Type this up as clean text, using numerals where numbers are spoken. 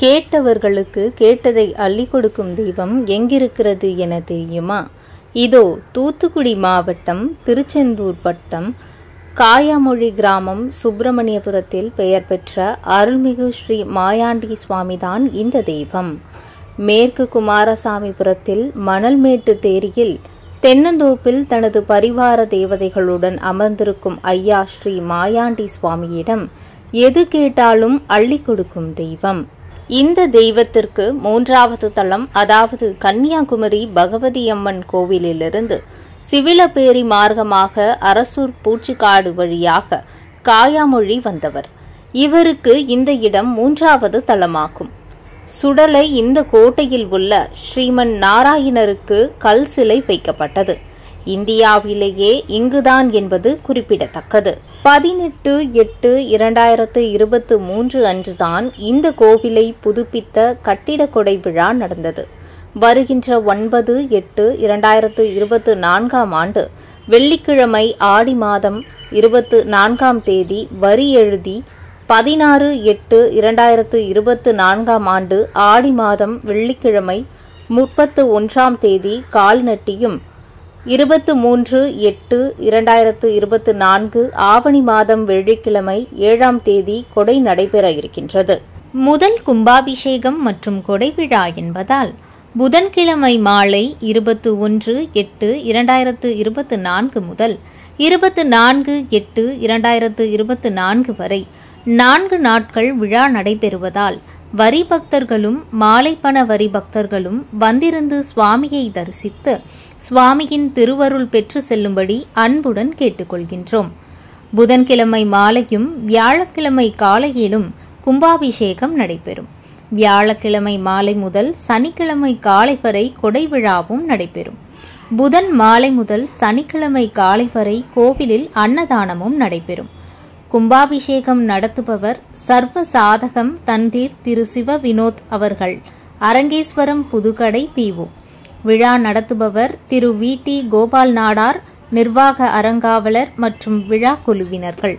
கேட்டவர்களுக்கு கேட்டதை அள்ளி கொடுக்கும் தெய்வம் எங்கிருக்கிறது என தெரியுமா? இதோ தூத்துக்குடி மாவட்டம் திருச்செந்தூர் வட்டம் காயாமொழி கிராமம் சுப்பிரமணியபுரத்தில் பெயர் பெற்ற அருள்மிகு ஸ்ரீ மாயாண்டி சுவாமிதான் இந்த தெய்வம். மேற்கு குமாரசாமிபுரத்தில் மணல்மேட்டு தேரியில் தென்னந்தோப்பில் தனது பரிவார தேவதைகளுடன் அமர்ந்திருக்கும் ஐயா ஸ்ரீ மாயாண்டி சுவாமியிடம் எது கேட்டாலும் அள்ளி கொடுக்கும் தெய்வம். இந்த தெய்வத்திற்கு மூன்றாவது தலம், அதாவது கன்னியாகுமரி பகவதி அம்மன் கோவிலிலிருந்து சிவிலப்பேரி மார்க்கமாக அரசூர் பூச்சிக்காடு வழியாக காயாமொழி வந்தவர். இவருக்கு இந்த இடம் மூன்றாவது தலமாகும். சுடலை இந்த கோட்டையில் உள்ள ஸ்ரீமன் நாராயணருக்கு கல் சிலை வைக்கப்பட்டது. இந்தியாவிலேயே இங்குதான் என்பது குறிப்பிடத்தக்கது. 18/8/2023 அன்றுதான் இந்த கோவிலை புதுப்பித்த கட்டிடக்கொடை விழா நடந்தது. வருகின்ற 9/8/2024 ஆண்டு வெள்ளிக்கிழமை ஆடி மாதம் 24ஆம் தேதி வரி எழுதி 16/8/2024 ஆண்டு ஆடி மாதம் வெள்ளிக்கிழமை 31ஆம் தேதி கால் நட்டியும் 23/8/2024 ஆவணி மாதம் வெள்ளிக்கிழமை 7ஆம் தேதி கொடை நடைபெற இருக்கின்றது. முதல் கும்பாபிஷேகம் மற்றும் கொடை விழா என்பதால் புதன்கிழமை மாலை 21/8/2024 முதல் 24/8/2024 வரை 4 நாட்கள் விழா நடைபெறுவதால் வரி பக்தர்களும் மாலைப்பண வரி பக்தர்களும் வந்திருந்து சுவாமியை தரிசித்து சுவாமியின் திருவருள் பெற்று செல்லும்படி அன்புடன் கேட்டுக்கொள்கின்றோம். புதன்கிழமை மாலையும் வியாழக்கிழமை காலையிலும் கும்பாபிஷேகம் நடைபெறும். வியாழக்கிழமை மாலை முதல் சனிக்கிழமை காலை வரை கொடை விழாவும் நடைபெறும். புதன் மாலை முதல் சனிக்கிழமை காலை வரை கோவிலில் அன்னதானமும் நடைபெறும். கும்பாபிஷேகம் நடத்துபவர் சர்வ சாதகம் தந்தீர் திரு சிவ வினோத் அவர்கள், அரங்கேஸ்வரம் புதுக்கடை PO. விழா நடத்துபவர் திரு VT கோபால் நாடார், நிர்வாக அறங்காவலர் மற்றும் விழா குழுவினர்கள்.